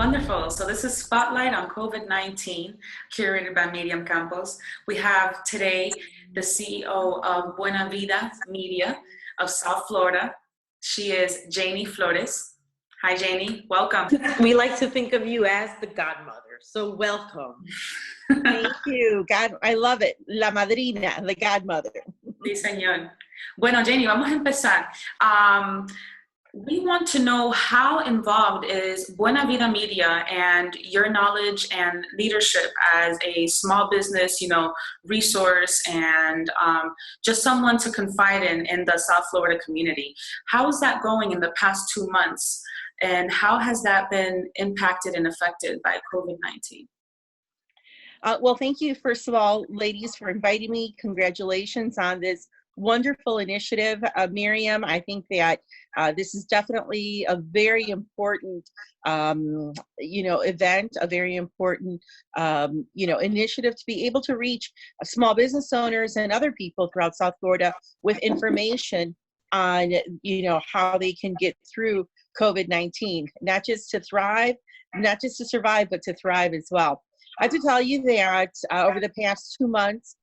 Wonderful. So this is Spotlight on COVID-19, curated by Miriam Campos. We have today the CEO of Buena Vida Media of South Florida. She is Janie Flores. Hi, Janie. Welcome. We like to think of you as the godmother, so welcome. Thank you. God, I love it. La madrina, the godmother. Sí, señor. Bueno, Janie, vamos a empezar. We want to know how involved is Buena Vida Media and your knowledge and leadership as a small business, resource and just someone to confide in the South Florida community. How is that going in the past 2 months? And how has that been impacted and affected by COVID-19? Well, thank you, first of all, ladies, for inviting me. Congratulations on this wonderful initiative, Miriam. I think that this is definitely a very important, event, a very important, initiative to be able to reach small business owners and other people throughout South Florida with information on, how they can get through COVID-19, not just to thrive, not just to survive, but to thrive as well. I have to tell you that over the past 2 months,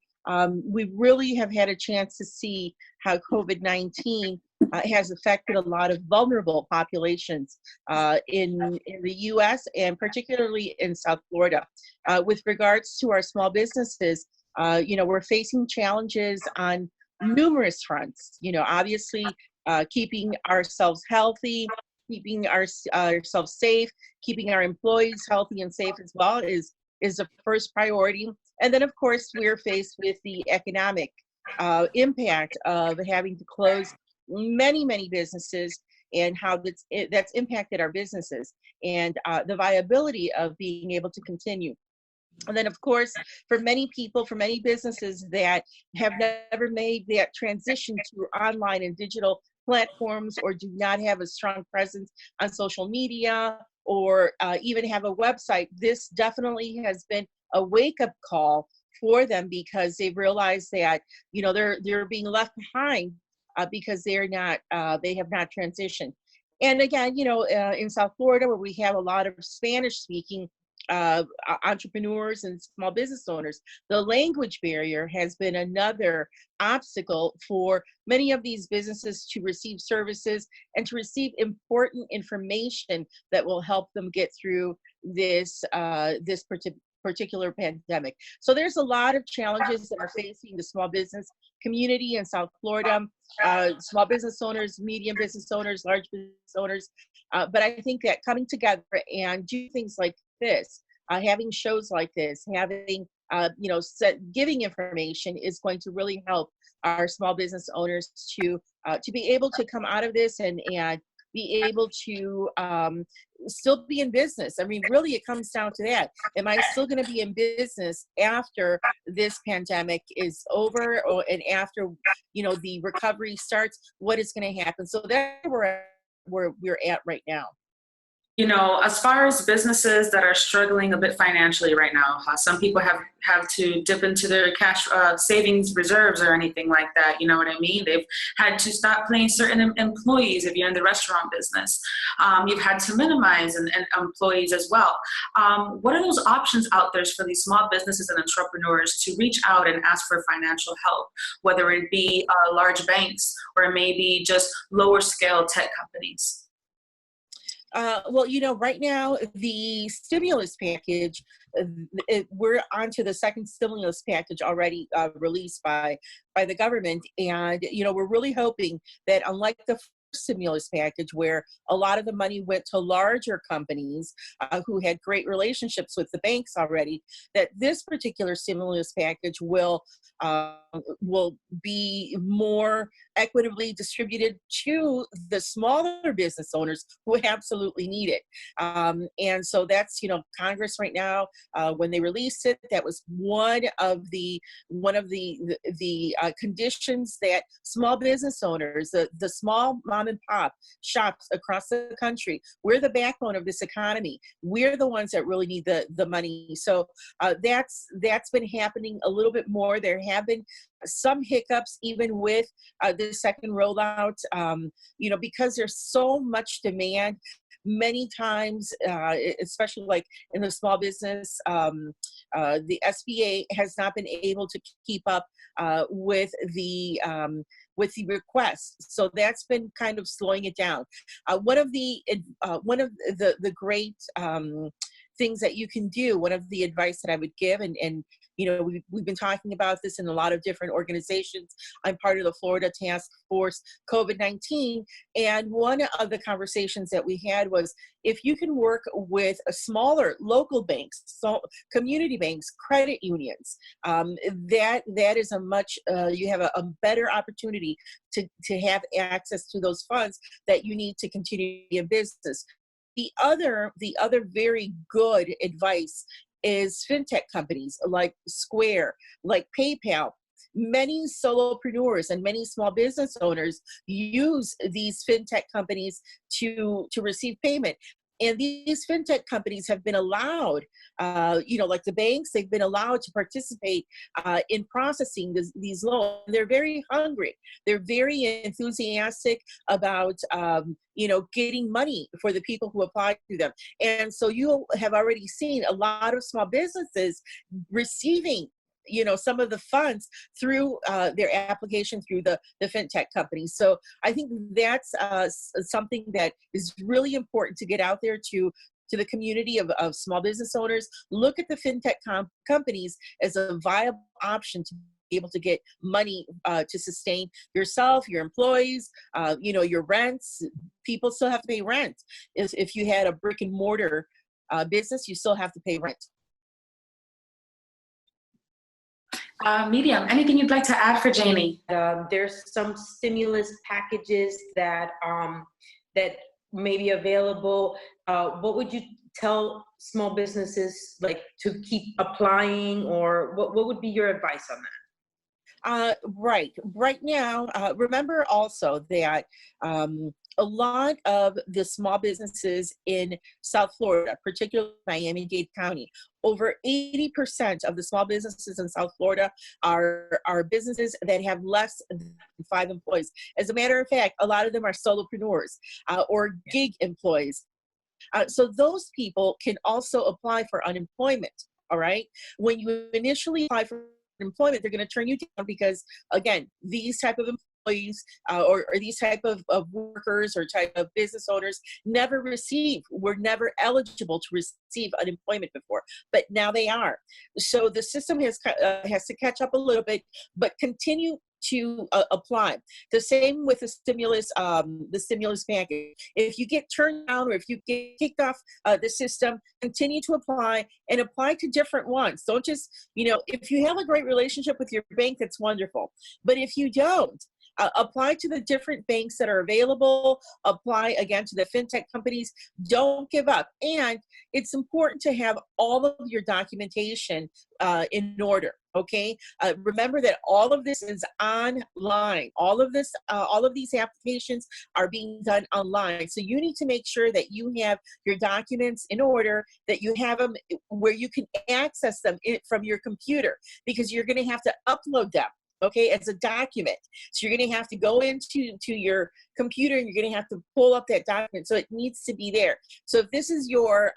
we really have had a chance to see how COVID-19 has affected a lot of vulnerable populations in the U.S. and particularly in South Florida. With regards to our small businesses, we're facing challenges on numerous fronts. Obviously, keeping ourselves healthy, keeping ourselves safe, keeping our employees healthy and safe as well is the first priority. And then, of course, we're faced with the economic impact of having to close many, many businesses and how that's impacted our businesses and the viability of being able to continue. And then, of course, for many people, for many businesses that have never made that transition to online and digital platforms or do not have a strong presence on social media or even have a website, this definitely has been a wake-up call for them because they've realized that they're being left behind because they have not transitioned. And again, in South Florida, where we have a lot of Spanish-speaking entrepreneurs and small business owners, the language barrier has been another obstacle for many of these businesses to receive services and to receive important information that will help them get through this particular pandemic. So there's a lot of challenges that are facing the small business community in South Florida, small business owners, medium business owners, large business owners. But I think that coming together and do things like this, having shows like this, having, giving information is going to really help our small business owners to be able to come out of this and be able to still be in business. I mean, really, it comes down to that. Am I still going to be in business after this pandemic is over and after, the recovery starts? What is going to happen? So that's where we're at right now. As far as businesses that are struggling a bit financially right now, some people have to dip into their cash savings reserves or anything like that. You know what I mean? They've had to stop paying certain employees if you're in the restaurant business. You've had to minimize and employees as well. What are those options out there for these small businesses and entrepreneurs to reach out and ask for financial help, whether it be large banks or maybe just lower scale tech companies? Well, right now, the stimulus package, we're onto the second stimulus package already released by the government. And, we're really hoping that unlike the first stimulus package where a lot of the money went to larger companies who had great relationships with the banks already, that this particular stimulus package will be more equitably distributed to the smaller business owners who absolutely need it. And so that's, Congress right now, when they released it, that was one of the conditions that small business owners, the small mom and pop shops across the country, we're the backbone of this economy. We're the ones that really need the money. So that's been happening a little bit more. There have been some hiccups even with the second rollout, because there's so much demand. many times, especially like in the small business, the SBA has not been able to keep up with the requests. So that's been kind of slowing it down. One of the great things that you can do, one of the advice that I would give, and you know, we've been talking about this in a lot of different organizations. I'm part of the Florida Task Force COVID-19, and one of the conversations that we had was, if you can work with a smaller local banks, so community banks, credit unions, that is a much, you have a better opportunity to have access to those funds that you need to continue your business. The other very good advice is fintech companies like Square, like PayPal. Many solopreneurs and many small business owners use these fintech companies to receive payment. And these fintech companies have been allowed, like the banks, they've been allowed to participate in processing these loans. They're very hungry. They're very enthusiastic about, getting money for the people who apply to them. And so you have already seen a lot of small businesses receiving some of the funds through their application through the fintech companies. So I think that's something that is really important to get out there to the community of small business owners. Look at the fintech companies as a viable option to be able to get money to sustain yourself, your employees, your rents. People still have to pay rent. If you had a brick and mortar business, you still have to pay rent. Miriam, anything you'd like to add for Janie? There's some stimulus packages that may be available. What would you tell small businesses to keep applying, or what would be your advice on that? Right now, remember also that a lot of the small businesses in South Florida, particularly Miami-Dade County, over 80% of the small businesses in South Florida are businesses that have less than 5 employees. As a matter of fact, a lot of them are solopreneurs or gig employees. So those people can also apply for unemployment, all right? When you initially apply for employment, they're going to turn you down because, again, these type of employees or these type of workers or type of business owners were never eligible to receive unemployment before, but now they are. So the system has to catch up a little bit, but continue to apply. The same with the stimulus package. If you get turned down or if you get kicked off the system, continue to apply and apply to different ones. Don't just, if you have a great relationship with your bank, that's wonderful. But if you don't, apply to the different banks that are available, apply again to the fintech companies. Don't give up. And it's important to have all of your documentation in order. Okay. Remember that all of this is online. All of these applications are being done online. So you need to make sure that you have your documents in order, that you have them where you can access them from your computer, because you're going to have to upload them. Okay, as a document. So you're going to have to go into your computer and you're going to have to pull up that document. So it needs to be there. So if this is your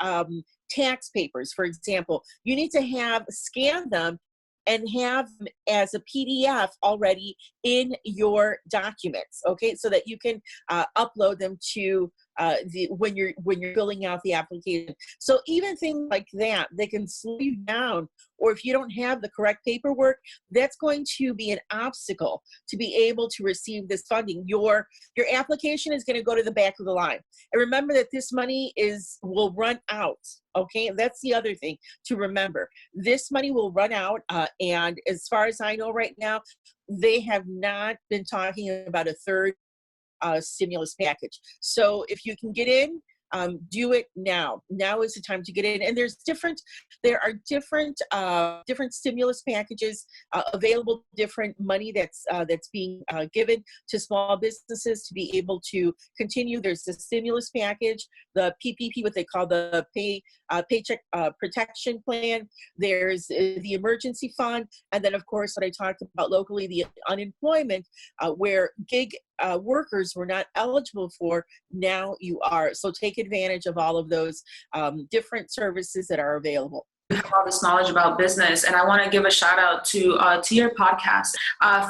tax papers, for example, you need to scan them and have them as a PDF already in your documents, okay, so that you can upload them to when you're filling out the application. So even things like that, they can slow you down. Or if you don't have the correct paperwork, that's going to be an obstacle to be able to receive this funding. Your application is going to go to the back of the line. And remember that this money will run out. Okay, that's the other thing to remember. This money will run out, and as far as I know right now, they have not been talking about a third stimulus package. So if you can get in, do it now. Now is the time to get in. And there are different stimulus packages available, different money that's being given to small businesses to be able to continue. There's the stimulus package, the PPP, what they call the Paycheck Protection Plan. There's the emergency fund, and then of course what I talked about locally, the unemployment, where gig workers were not eligible for, now you are. So take advantage of all of those different services that are available. You have all this knowledge about business, and I want to give a shout out to your podcast.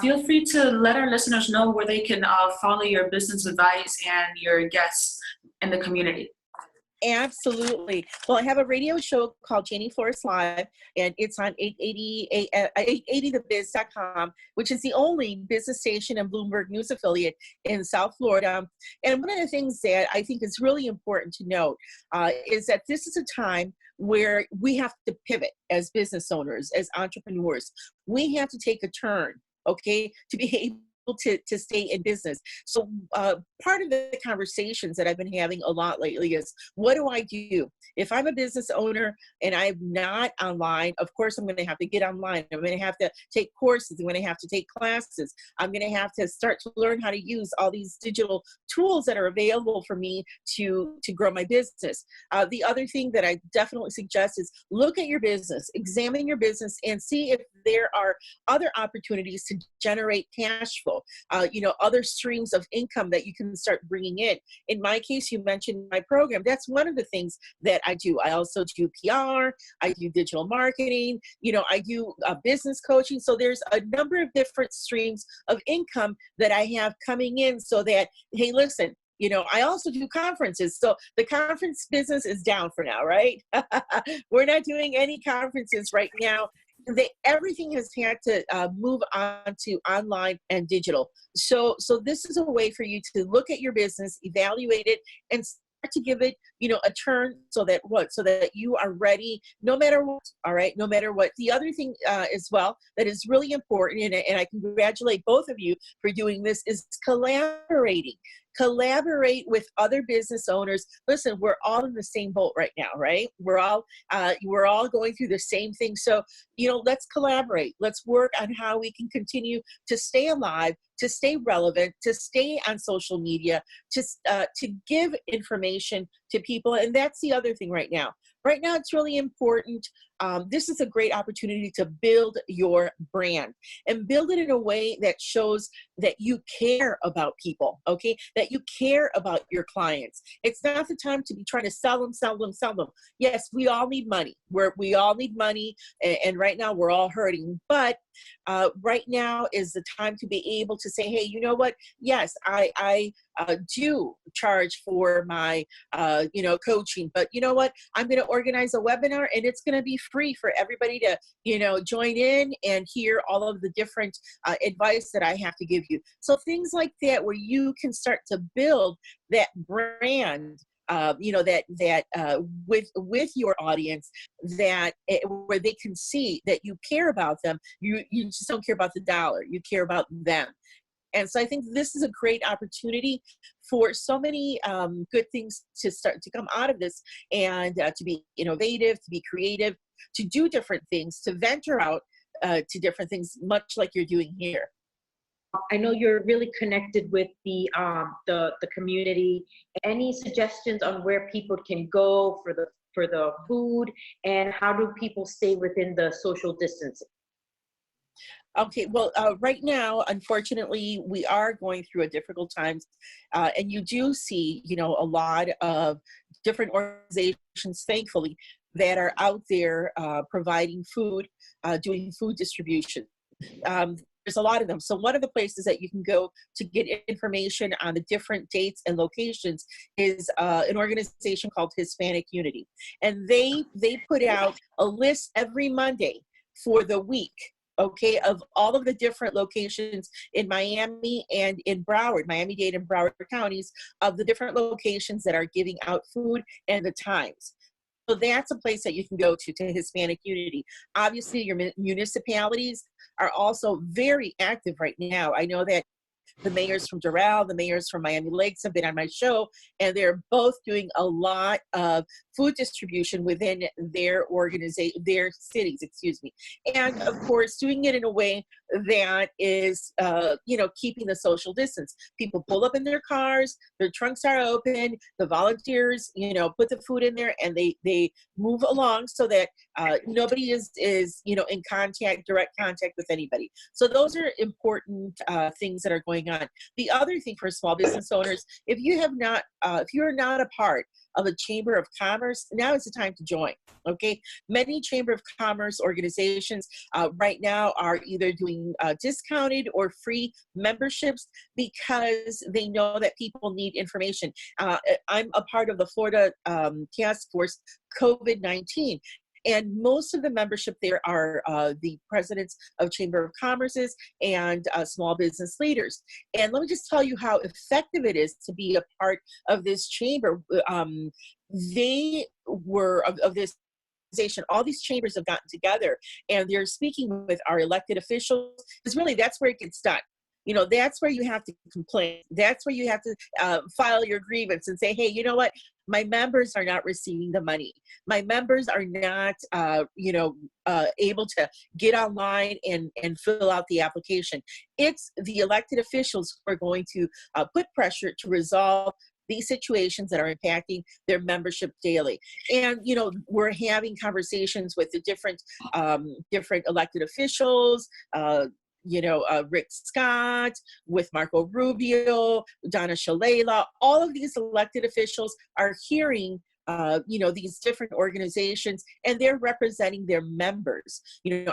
Feel free to let our listeners know where they can follow your business advice and your guests in the community. Absolutely. Well, I have a radio show called Janie Flores Live, and it's on 880thebiz.com, which is the only business station and Bloomberg News affiliate in South Florida. And one of the things that I think is really important to note is that this is a time where we have to pivot as business owners, as entrepreneurs. We have to take a turn, okay, to be able to stay in business. So part of the conversations that I've been having a lot lately is, what do I do? If I'm a business owner and I'm not online, of course I'm going to have to get online. I'm going to have to take courses. I'm going to have to take classes. I'm going to have to start to learn how to use all these digital tools that are available for me to grow my business. The other thing that I definitely suggest is look at your business, examine your business, and see if there are other opportunities to generate cash flow. Other streams of income that you can start bringing in. In my case, you mentioned my program. That's one of the things that I do. I also do PR. I do digital marketing. I do business coaching. So there's a number of different streams of income that I have coming in, so that, hey, listen, I also do conferences. So the conference business is down for now, right? We're not doing any conferences right now. Everything has had to move on to online and digital. So this is a way for you to look at your business, evaluate it, and start to give it, a turn, so that you are ready no matter what. All right, no matter what. The other thing as well that is really important, and I congratulate both of you for doing this, is collaborating. Collaborate with other business owners. Listen, we're all in the same boat right now, right? We're all going through the same thing. So, let's collaborate. Let's work on how we can continue to stay alive, to stay relevant, to stay on social media, to give information to people. And that's the other thing right now. Right now, it's really important. This is a great opportunity to build your brand and build it in a way that shows that you care about people, okay? That you care about your clients. It's not the time to be trying to sell them. Yes, we all need money. We all need money, and right now we're all hurting. But right now is the time to be able to say, hey, you know what? Yes, I do charge for my, coaching, but you know what? I'm going to organize a webinar, and it's going to be free for everybody to, join in and hear all of the different advice that I have to give you. So things like that, where you can start to build that brand, with your audience, where they can see that you care about them. You just don't care about the dollar. You care about them. And so I think this is a great opportunity for so many good things to start to come out of this, and to be innovative, to be creative, to do different things, to venture out to different things, much like you're doing here. I know you're really connected with the community. Any suggestions on where people can go for the food, and how do people stay within the social distancing? Okay, well, right now, unfortunately, we are going through a difficult times, and you do see, a lot of different organizations, thankfully, that are out there providing food, doing food distribution. There's a lot of them. So one of the places that you can go to get information on the different dates and locations is an organization called Hispanic Unity. And they put out a list every Monday for the week, okay, of all of the different locations in Miami and in Broward, Miami-Dade and Broward counties, of the different locations that are giving out food and the times. So that's a place that you can go to Hispanic Unity. Obviously, your municipalities are also very active right now. I know that the mayors from Doral, the mayors from Miami Lakes have been on my show, and they're both doing a lot of food distribution within their cities, and of course, doing it in a way that is, keeping the social distance. People pull up in their cars, their trunks are open, the volunteers, put the food in there, and they move along so that nobody is in direct contact with anybody. So those are important things that are going on. The other thing for small business owners, if you're not a part of a chamber of commerce, now is the time to join. Okay, many chamber of commerce organizations right now are either doing discounted or free memberships because they know that people need information. I'm a part of the Florida task force COVID-19. And most of the membership there are the presidents of Chamber of Commerce's and small business leaders. And let me just tell you how effective it is to be a part of this chamber. They were of this organization. All these chambers have gotten together and they're speaking with our elected officials, because really that's where it gets done. That's where you have to complain. That's where you have to file your grievance and say, hey, you know what? My members are not receiving the money. My members are not, able to get online and fill out the application. It's the elected officials who are going to put pressure to resolve these situations that are impacting their membership daily. And, we're having conversations with the different elected officials, Rick Scott, with Marco Rubio, Donna Shalala. All of these elected officials are hearing these different organizations, and they're representing their members.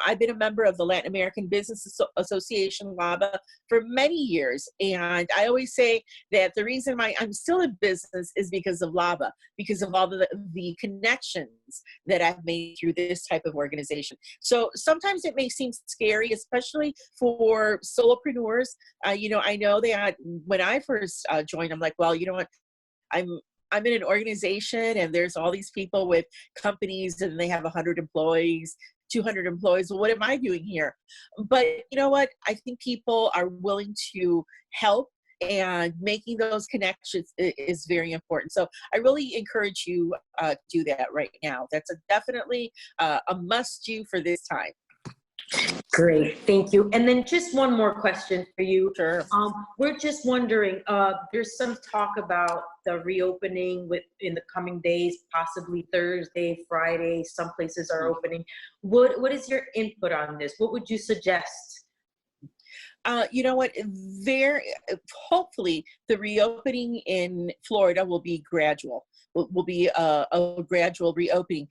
I've been a member of the Latin American Business Association, LABA, for many years. And I always say that the reason why I'm still in business is because of LABA, because of all the connections that I've made through this type of organization. So sometimes it may seem scary, especially for solopreneurs. I know that when I first joined, I'm like, well, you know what? I'm in an organization and there's all these people with companies and they have 100 employees, 200 employees. Well, what am I doing here? But you know what? I think people are willing to help, and making those connections is very important. So I really encourage you to do that right now. That's definitely a must do for this time. Great, thank you. And then just one more question for you. Sure. We're just wondering, there's some talk about the reopening in the coming days, possibly Thursday, Friday, some places are opening. What is your input on this? What would you suggest? You know what? Hopefully the reopening in Florida will be gradual. Will be a gradual reopening.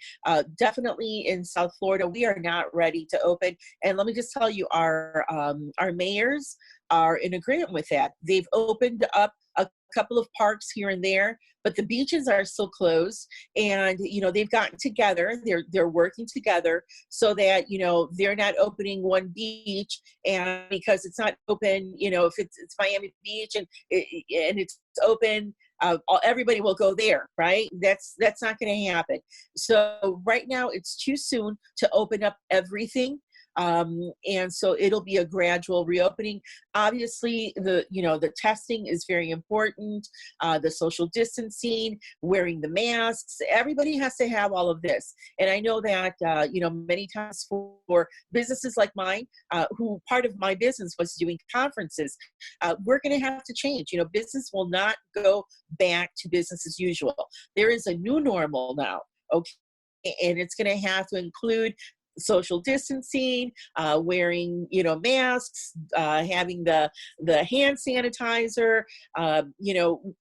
Definitely in South Florida, we are not ready to open. And let me just tell you, our mayors are in agreement with that. They've opened up a couple of parks here and there, but the beaches are still closed. And they've gotten together. They're working together so that they're not opening one beach, and because it's not open, if it's Miami Beach and it's open, everybody will go there, right? That's not going to happen. So right now it's too soon to open up everything. And so it'll be a gradual reopening. Obviously, the testing is very important. The social distancing, wearing the masks. Everybody has to have all of this. And I know that many times for businesses like mine, who part of my business was doing conferences, we're going to have to change. Business will not go back to business as usual. There is a new normal now. Okay, and it's going to have to include social distancing, wearing masks, having the hand sanitizer,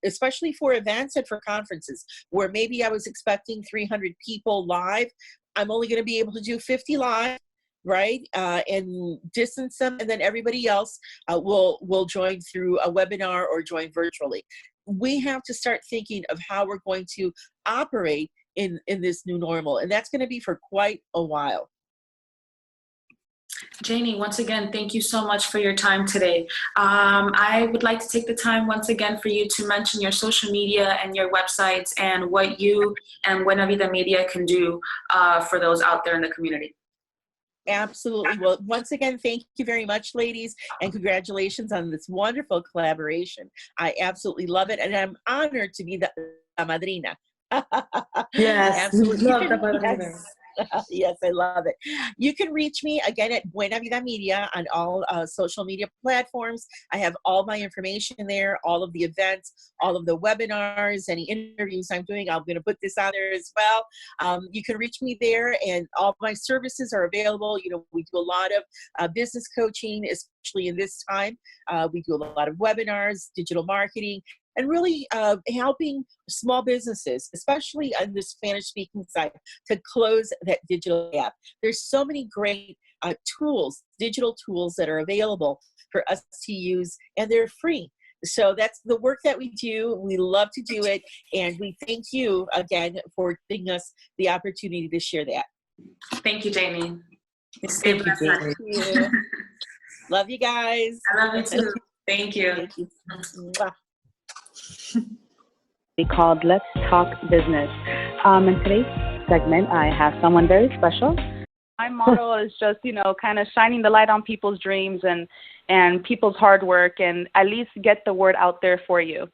especially for events and for conferences where maybe I was expecting 300 people live. I'm only going to be able to do 50 live, right? And distance them, and then everybody else will join through a webinar or join virtually. We have to start thinking of how we're going to operate in this new normal, and that's going to be for quite a while. Janie, once again, thank you so much for your time today. I would like to take the time once again for you to mention your social media and your websites and what you and Buena Vida Media can do for those out there in the community. Absolutely. Well, once again, thank you very much, ladies, and congratulations on this wonderful collaboration. I absolutely love it, and I'm honored to be the madrina. Yes, Absolutely. love the madrina. Yes, I love it. You can reach me again at Buena Vida Media on all social media platforms. I have all my information there, all of the events, all of the webinars, any interviews I'm doing. I'm going to put this on there as well. You can reach me there, and all my services are available. You know, we do a lot of business coaching, especially in this time. We do a lot of webinars, digital marketing, and really helping small businesses, especially on the Spanish-speaking side, to close that digital gap. There's so many great tools, digital tools that are available for us to use, and they're free. So that's the work that we do. We love to do it, and we thank you again for giving us the opportunity to share that. Thank you, Janie. Stay Thank you, blessed. Janie. Thank you. Love you guys. I love you too. Thank you. Thank you. Mwah. Called Let's Talk Business. In today's segment, I have someone very special. My motto is just, kind of shining the light on people's dreams and people's hard work, and at least get the word out there for you.